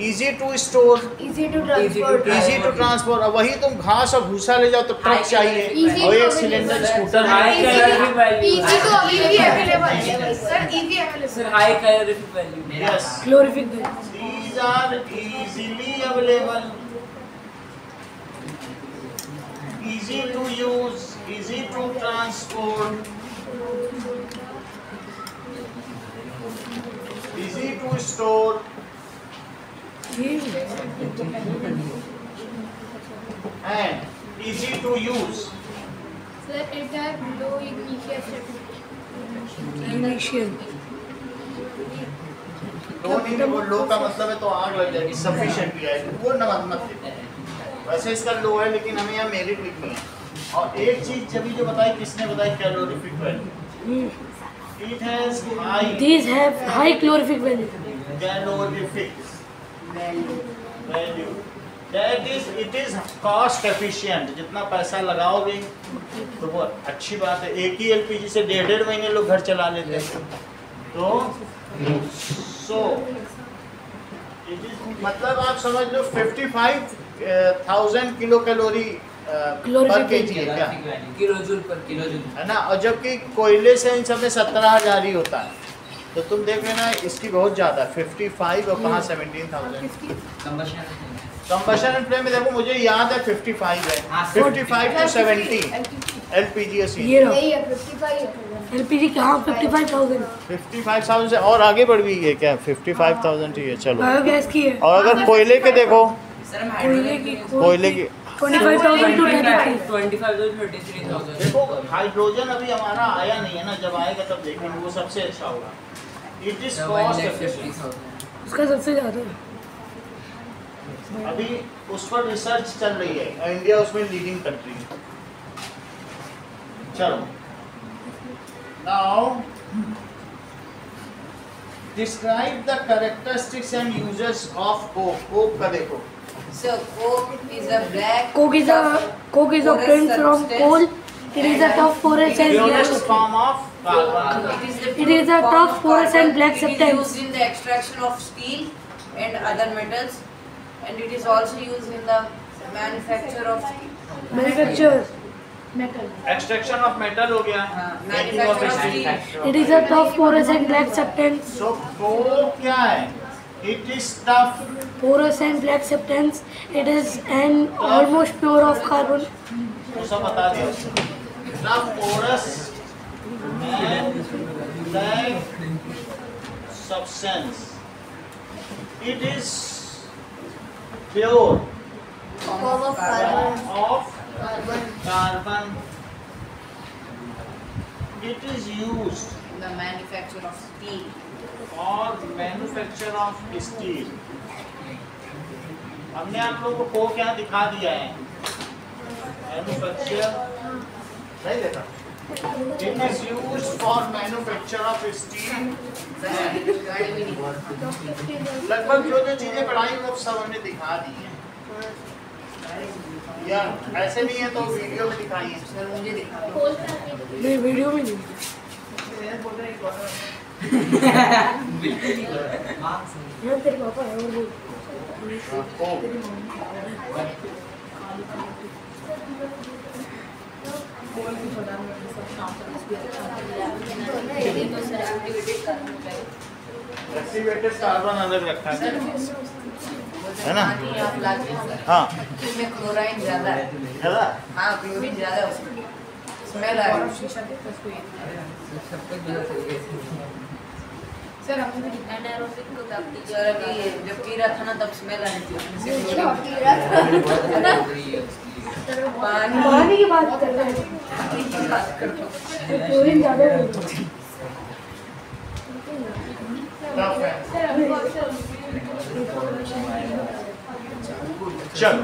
S1: easy to store,
S3: Easy to transport.
S1: easy to transport. अब वही तुम घास और भूसा ले जाओ तो ट्रक चाहिए,
S3: Easy
S1: और
S3: to
S1: एक सिलेंडर स्कूटर
S2: High
S1: है।
S2: calorific value.
S3: Easy to available.
S4: Sir, easy available.
S2: Sir, high calorific value.
S1: Yes,
S7: Calorific value.
S1: these are easily available, easy to use, easy to transport, easy to store, and easy to use.
S3: Sir, it has low initial
S7: Initial.
S1: लो नहीं, वो लो का मतलब है तो आग लग जाएगी, sufficient है वो मत लिखो। वैसे इसका लो है लेकिन हमें यहाँ मेरिट लिखनी है। और एक चीज जब जो बताई, किसने बताई, calorific value. It has high,
S7: These have high calorific value.
S1: Calorific value, that is it is cost efficient. जितना पैसा लगाओगे तो वो अच्छी बात है। एक ही एलपीजी से 1.5 महीने लोग घर चला लेते हैं। तो सो इट इज मतलब आप समझ लो 55,000 किलो कैलोरी पर केजी है क्या,
S2: किलोजूल पर किलोजूल।
S1: है ना। और जबकि कोयले से इन सब में 17,000 ही होता है, तो तुम देख लेना इसकी बहुत ज़्यादा 55 और कहाँ 17,000। कंबशन एंड फ्लेम में देखो, मुझे याद है 55 है, 55 to 70 एलपीजी
S7: ये रहो।
S3: यही है 55
S7: LPG कहाँ 55,000
S1: 55,000 से और आगे बढ़ गई है क्या, 55,000 ही है। चलो,
S7: बायोगैस की है।
S1: और अगर कोयले के देखो,
S2: सर हम
S7: कोयले की
S1: कोयले की
S7: 25,000 to 33,000।
S2: 25 to 33,000।
S1: देखो हाइड्रोजन अभी हमारा आया नहीं है ना, जब आएगा तब देखेंगे, वो सबसे अच्छा होगा। It is cost efficient.
S7: उसका सबसे ज़्यादा है।
S1: अभी उस पर रिसर्च चल रही है, इंडिया उसमें लीडिंग कंट्री है। चलो, now describe the characteristics and uses of Coke. Coke का देखो,
S6: So coke is a black.
S7: Coke is obtained from coal. It is a tough porous and
S1: purest
S7: black.
S1: form of carbon.
S7: It is a tough porous and black
S6: It is
S7: substance.
S6: used in the extraction of steel and other metals, and it is also used in the manufacture of
S7: Manufacture.
S1: Extraction of metal हो गया, making of
S6: manufacture of
S1: steel.
S6: steel.
S7: It is a tough porous and black substance.
S1: So Coke क्या है, it is tough,
S7: Porous and black substance. It is an almost pure of carbon.
S1: वो सब बता दिया। Tough, porous and black substance, it is pure
S3: form of carbon.
S1: of carbon. It is used
S6: In the manufacture of steel.
S1: for manufacture of steel. हमने आप लोगों को क्या दिखा दिया है, मैन्युफैक्चर नहीं देखा। It is used for manufacture of steel. लगभग जो जो चीजें पढ़ाई वो सब हमने दिखा दी है, या ऐसे नहीं है तो वीडियो में दिखाई है।
S6: सर मुझे दिखा दो।
S7: नहीं, वीडियो में नहीं। हाँ, तेरे पापा है और वो।
S1: एक्टिवेटेड कार्बन अलग रखा है ना।
S6: पानी आप लाते हैं सर।
S1: हाँ,
S6: इसमें क्लोराइन ज्यादा है।
S1: ज़्यादा
S6: हाँ क्लोरीन ज्यादा है उसमें। स्मेल आ रही है।
S4: सर हमने भी
S8: एनारोबिक को काफी
S6: सर अभी जब पी रहा था ना तब स्मेल आ रही थी उसमें से पानी
S7: पानी की बात कर रहे हैं।
S6: पानी की बात करता हूँ।
S7: क्लोरीन ज़्यादा है।
S1: टफ है। चल,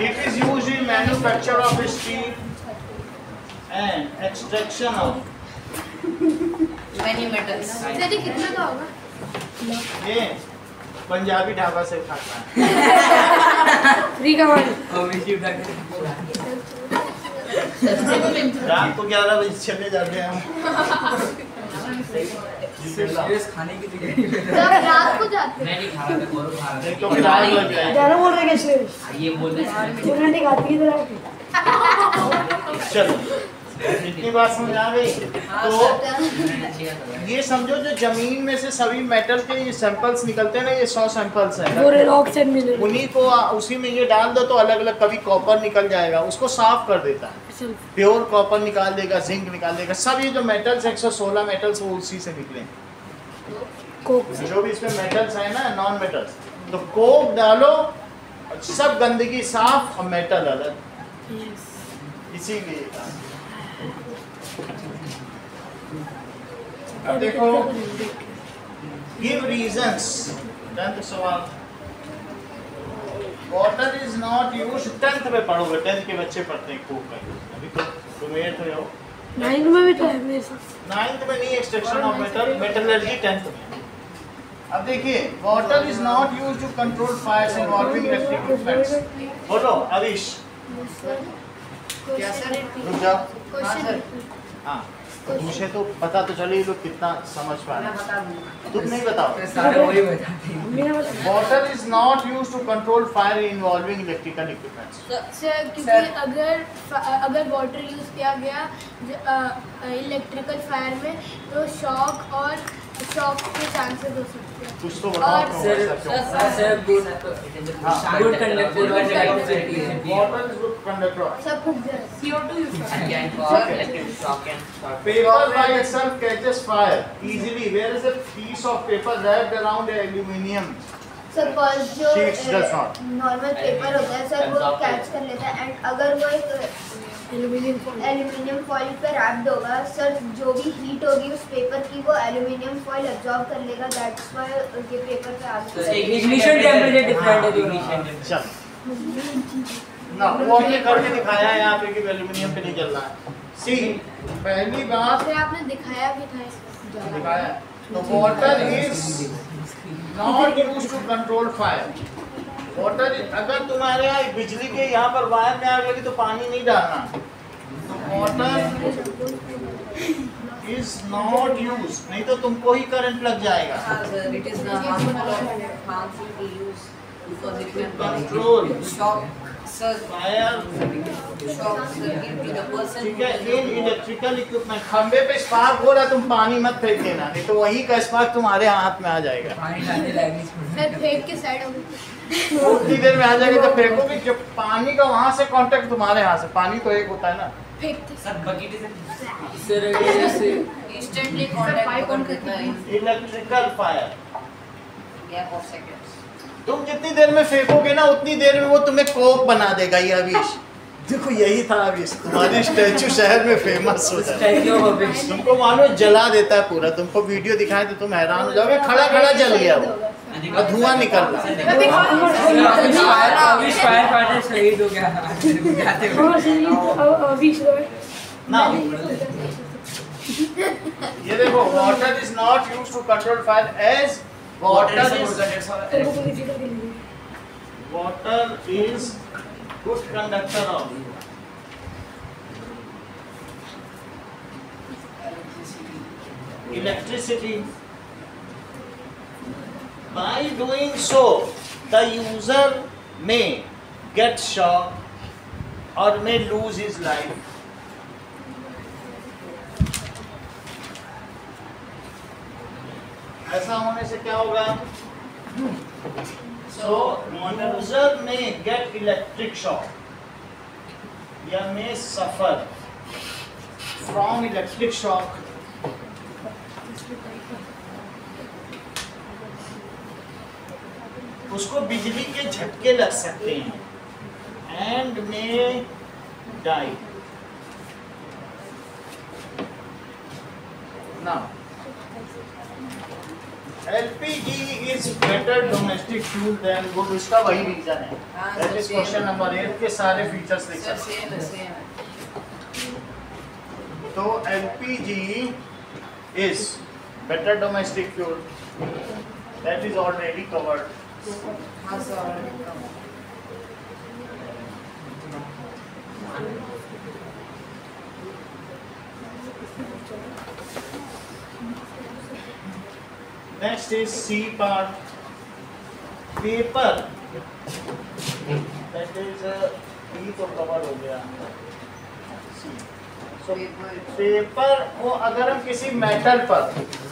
S1: it is used in manufacture of steel and extraction of
S6: Many metals.
S3: Sir ये कितना का होगा?
S1: ये पंजाबी ढाबा से खाता है।
S7: फ्री का वन।
S1: रात को 11 बजे चले जाते हैं हम।
S2: खाने की
S3: सब रात को जाते हैं।
S2: मैं नहीं खा रहा था, गोरू खा रहा
S1: नहीं तो फिर आग लग जाएगी।
S7: ज़्यादा बोल रहे कैसे?
S2: था। ये बोल रहे हैं
S7: रोमांटिक आती है इधर।
S1: चलो इतनी बात समझ आ गई। तो ये समझो जो जमीन में से सभी मेटल के ये सैंपल्स निकलते हैं ना, ये 100 सैंपल्स हैं।
S7: पूरे रॉक्स एंड मिनरल्स।
S1: उन्हीं को उसी में ये डाल दो तो अलग अलग, कभी कॉपर निकल जाएगा, उसको साफ कर देता है। प्योर कॉपर निकाल देगा, जिंक निकाल देगा, सब ये जो मेटल्स 116 मेटल्स वो उसी से निकले।
S7: कोक।
S1: जो भी इसमें मेटल्स है ना, नॉन मेटल्स, तो कोक डालो, सब गंदगी साफ और मेटल अलग, इसीलिए। अब देखो, गिव रीजंस। 10th सवाल, water is not use. 10th में पढ़ोगे, 10th के बच्चे पढ़ते हैं कोक का यूज। अभी तो तुम 8th में हो।
S7: 9th में भी तो है मेरे साथ।
S1: 9th में नहीं, extraction of metal, metallurgy 10th में। अब देखिए, water is not use to control fires involving electric equipments. बोलो अविश।
S6: क्या सर?
S1: रुक जाओ।
S3: क्वेश्चन
S1: हाँ, मुझे तो पता तो चले ये लोग कितना समझ पा रहे
S6: मैं
S1: हैं।
S6: बता दूंगा।
S1: तुम नहीं बताओ।
S2: सारे वही बताते हैं।
S7: मेरा मतलब
S1: water is not use to control fire involving electrical equipments.
S3: Sir क्योंकि अगर वाटर यूज़ किया गया इलेक्ट्रिकल फायर में तो शॉक के चांसेस हो सकते हैं।
S1: कुछ तो बताओ
S3: और
S1: तुम
S2: सर
S1: ऐसा क्यों?
S2: सर गुड
S1: हाँ।
S2: Good conductor
S1: water is good conductor.
S3: सब फूक जाए।
S4: CO2 यूज करते हैं।
S1: Paper by itself catches fire easily, whereas a piece of paper wrapped around aluminium
S3: suppose जो
S1: Sheets does not.
S3: Normal paper होता है सर, वो कैच कर लेता है, एंड अगर वो एक एल्यूमिनियम फॉइल पे रैप्ड होगा सर, जो भी हीट होगी उस पेपर की वो एल्यूमिनियम फॉइल अब्जॉर्ब कर लेगा, दैट्स व्हाई ये पेपर पे आग लगेगी।
S2: इग्निशन टेम्परेचर डिफरेंट है दोनों।
S1: चल ना, वो हमने करके दिखाया है यहाँ पे कि एल्यूमिनियम पे नहीं चल रहा है। सी, पहली बात
S3: फिर आपने दिखाया भी था
S1: दिखाया, तो water is not used to control fire. Water, अगर तुम्हारे यहाँ बिजली के यहाँ पर वायर में आग लगी तो पानी नहीं डालना। वाटर इज नॉट यूज, नहीं तो तुमको ही करंट लग जाएगा।
S6: It is not harmful to use because it can
S1: Control.
S6: shock, sir,
S1: fire,
S6: shock circuit to the person.
S1: ठीक है। इन इलेक्ट्रिकल इक्विपमेंट, खंबे पे स्पार्क हो रहा है, तुम पानी मत फेंक देना, नहीं तो वही का स्पार्क तुम्हारे हाथ में आ जाएगा।
S2: पानी डालने लायक नहीं
S3: सर, फेंक के साइड हो गई।
S1: उतनी देर में आ जाएगा तो फेंकोगे, जब पानी का वहां से कांटेक्ट तुम्हारे हाथ से, पानी तो एक होता है ना।
S3: फेंकते
S2: सर बकेट सर जैसे
S6: Instantly contact कर देता है in
S1: electrical fire,
S6: gap of seconds.
S1: तुम जितनी देर में फेंकोगे ना उतनी देर में वो तुम्हें कोक बना देगा। ये अविश देखो, यही था अविश, तुम्हारी स्टैचू शहर में फेमस हो जाए।
S2: स्टैच्यू ऑफ अविश।
S1: तुमको मालूम जला देता है पूरा, तुमको वीडियो दिखाए तो तुम हैरान हो जाओगे, खड़ा खड़ा जल गया वो और धुआं निकल रहा है।
S2: अविश फायर फाइटर शहीद हो गया जाते हुए।
S7: हाँ सही, अभी
S1: ना ये देखो, water is not use to control fire as water is good conductor of electricity. By doing so, the user may get shock or may lose his life. ऐसा होने से क्या होगा? So, user may get electric shock या may suffer from electric shock. उसको बिजली के झटके लग सकते हैं and may die. Now LPG is better domestic fuel than wood, उसका वही रीजन है। That is क्वेश्चन नंबर 8 के सारे फीचर्स लिख
S6: Sir,
S1: सकते
S6: same, same.
S1: हैं। तो LPG is better domestic fuel, that is already covered. Next is C part, paper, that is B तो cover हो गया. So पेपर को अगर हम किसी मेटल पर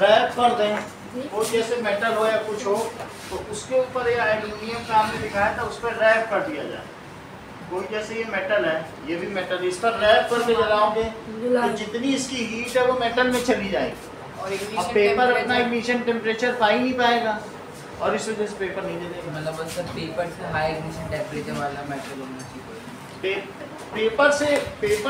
S1: रैप कर दें, वो जैसे मेटल हो या कुछ हो, तो उसके ऊपर या एल्यूमिनियम का हमने दिखाया था, उस पर रैप कर दिया जाए. कोई जैसे ये मेटल है, ये भी मेटल, इस पर रैप करके जलाओगे तो जितनी इसकी हीट है वो मेटल में चली जाएगी. अब पेपर अपना इग्निशन टेम्परेचर पा ही नहीं पाएगा और इस वजह से पेपर नहीं जलेगा.
S5: मतलब सर पेपर से हाई इग्निशन टेम्परेचर वाला मेटल होना चाहिए.
S1: पेपर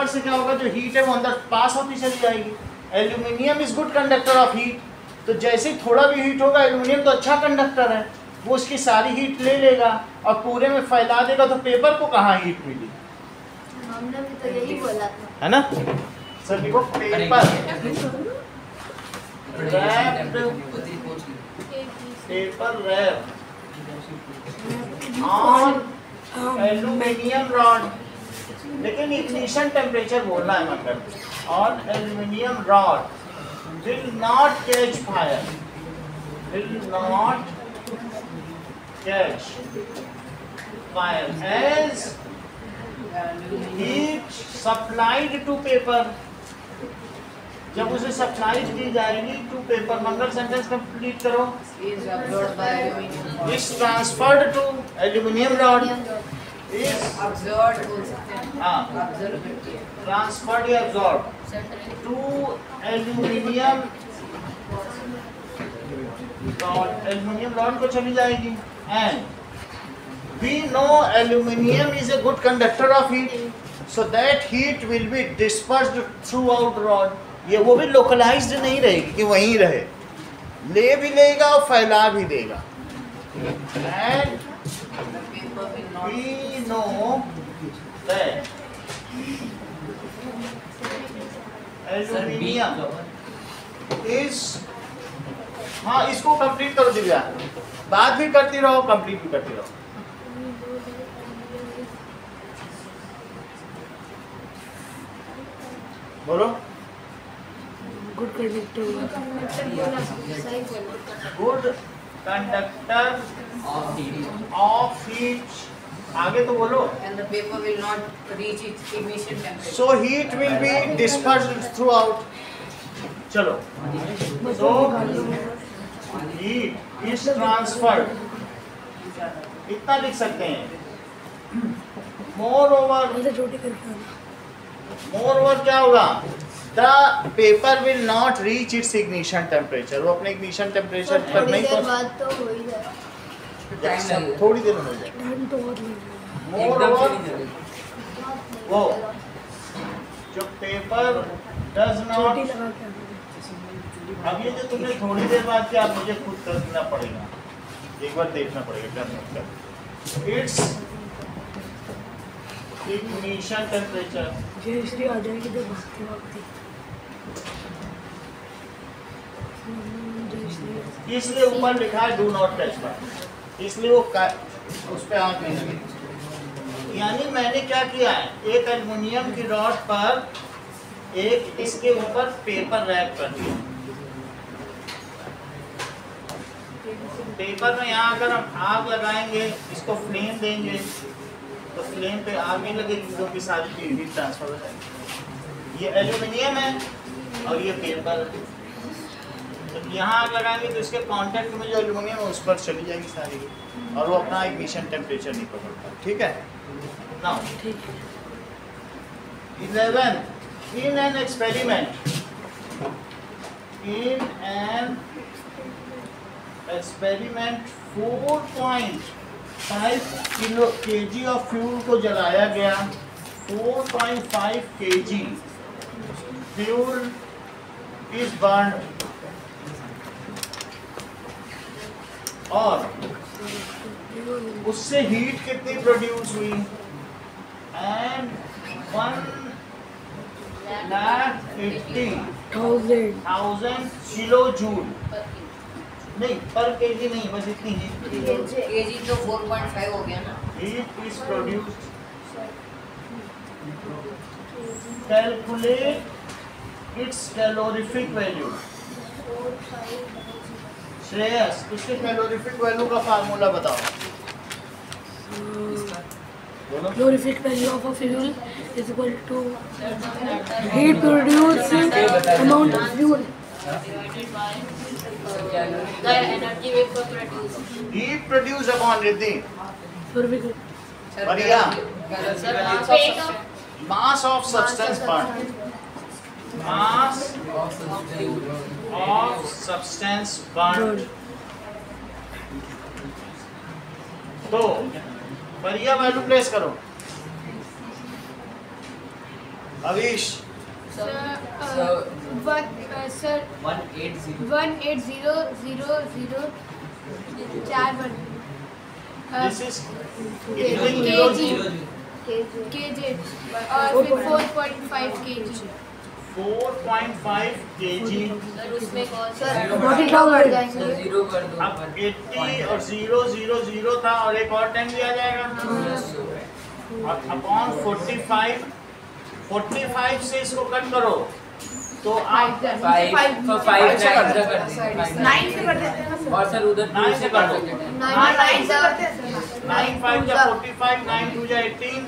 S1: से क्या होगा, जो हीट है वो अंदर पास होती चली जाएगी. Aluminium is good conductor of heat, तो जैसे ही थोड़ा भी हीट होगा, एल्यूमिनियम तो अच्छा कंडक्टर है, वो उसकी सारी हीट ले लेगा और पूरे में फैला देगा, तो पेपर को कहाँ हीट मिली.
S3: हमने भी तो यही बोला था,
S1: है ना सर. देखो paper paper wrap on aluminium rod, लेकिन इग्निशन टेम्परेचर बोलना है मतलब, on aluminium rod will not catch fire, will not catch fire as heat supplied to paper. जब उसे सप्लाई की जाएगी to paper, Mangal sentence complete करो.
S6: is absorbed by aluminum.
S1: is transferred to aluminium rod, is
S6: Absorbed बोल सकते हैं.
S1: हाँ
S6: Absorbed.
S1: Transferred या absorbed to aluminium rod, aluminium rod को चली जाएगी. And we know aluminium is a good conductor of heat, so that heat will be dispersed throughout rod. ये वो भी लोकलाइज्ड नहीं रहेगी कि वहीं रहे, ले भी लेगा और फैला भी देगा. And we know that aluminium is, हाँ इसको कंप्लीट करो दिव्या, बात भी करती रहो कंप्लीट भी करती रहो. बोलो.
S7: Good conductor,
S1: good conductor of heat, आगे तो बोलो.
S6: And the paper will not reach its ignition temperature.
S1: So heat will be dispersed throughout. चलो. So heat is transferred. इतना लिख सकते हैं. Moreover
S7: छोटे करके
S1: क्या होगा, the paper will not reach its ignition temperature, वो अपने इग्निशन टेम्परेचर पर
S3: थोड़ी
S1: नहीं
S3: देर
S1: पहुंच,
S3: बाद तो हो ही जाएगा.
S1: थोड़ी देर में हो जाएगा.
S7: टाइम तो बहुत लगेगा.
S1: Moreover, वो जो पेपर डज नॉट,
S7: छोटी लगा के
S1: अब ये जो तुमने थोड़ी देर बाद किया, अब मुझे खुद करना पड़ेगा, एक बार देखना पड़ेगा क्या मतलब. इट्स इग्निशन टेम्परेचर,
S7: जयश्री आ जाएगी तो भागते भागते.
S1: इसलिए ऊपर लिखा है डू नॉट टच फायर, इसलिए वो उस पे आग नहीं लगी. यानी मैंने क्या किया है, एक एल्युमिनियम की रॉड पर एक इसके ऊपर पेपर रैप कर दिया. पेपर में यहाँ अगर हम आग लगाएंगे, इसको फ्लेम देंगे, तो फ्लेम पे आग नहीं लगेगी क्योंकि सारी हीट ट्रांसफर हो जाएगी. ये एल्युमिनियम है और ये पेपर है, तो यहाँ आग लगाएंगे तो इसके कांटेक्ट में जो एल्युमिनियम है उस पर चली जाएगी सारी हीट, और वो अपना इग्निशन टेम्परेचर नहीं पकड़ता. ठीक है. Now 11, in an experiment, in an experiment 4.5 kg of fuel को जलाया गया. 4.5 kg fuel is burned, और उससे हीट कितनी प्रोड्यूस हुई, एंड 1,80,000 1000 किलो जूल, नहीं पर केजी नहीं, बस इतनी ही।
S6: केजी तो 4.5 हो गया ना।
S1: Heat is produced. Calculate its calorific value. Shreyas, इसके कैलोरीफिक वैल्यू का फार्मूला बताओ। बोलो।
S7: Calorific value of a fuel is equal to heat produced amount of fuel.
S8: The energy we produce.
S1: Heat produced upon Riddhi.
S7: Calorific.
S1: बढ़िया।
S8: Weight of
S1: Mass of substance burnt. Mass of substance burnt. तो बढ़िया value place करो। अविश।
S3: Sir
S2: 180
S3: 18000 4
S1: This is कितने kilo joule?
S3: kg और फिर 4.5 kg
S1: 4.5 kg।
S8: Sir उसमें कौन सा
S7: 40,000.
S2: सर जीरो कर दो
S1: अब 80 और 000 था और एक और 10 दिया जाएगा और अपॉन 45 से इसको कट करो तो आप
S2: 5 9 से कर देंगे
S4: 9 से कर देते हैं
S2: और सर उधर
S1: 9 से कर दो।
S4: 9 से करते हैं
S1: 9 5 जा 45, 9 2 जा 18,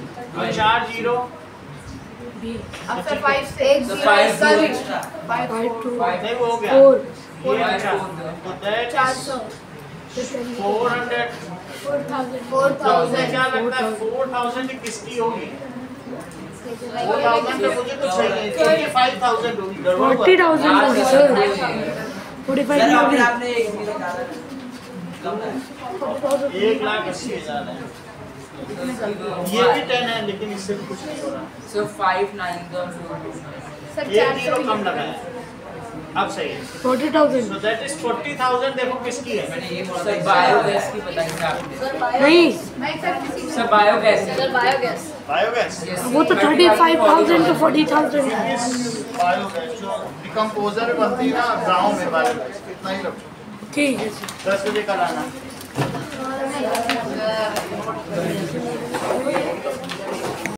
S1: 4 0।
S4: अब सर 5 से 1
S2: तो
S4: 0
S2: 5
S7: 5 to
S1: नहीं वो हो गया
S7: 4.
S1: ये अच्छा तो दैट
S3: 400
S1: 400।
S3: 4000
S1: तो मुझे क्या लगता है 4000 की किसकी होगी? 4000 तो मुझे कुछ चाहिए 45,000 होगी।
S7: 40,000 होगी सर. 45,000.
S2: आपने एक जीरो कहा
S1: 1,80,000 है। ये भी 10 है लेकिन इससे भी कुछ नहीं हो रहा।
S2: सो 5 9
S3: सर
S1: एक जीरो कम लगा है। अब सही है।
S7: 40,000.
S1: So that is 40,000 देखो किसकी है?
S2: सर बायोगैस की बताइए आपने
S7: नहीं,
S2: sir biogas
S8: sir biogas
S1: biogas.
S7: वो तो 35,000 to 40,000 है.
S1: बायोगैस जो डिकम्पोजर बनती है ना गाँव में बायोगैस कितना ही रखो।
S7: ठीक है सर.
S1: 10 बजे कल आना।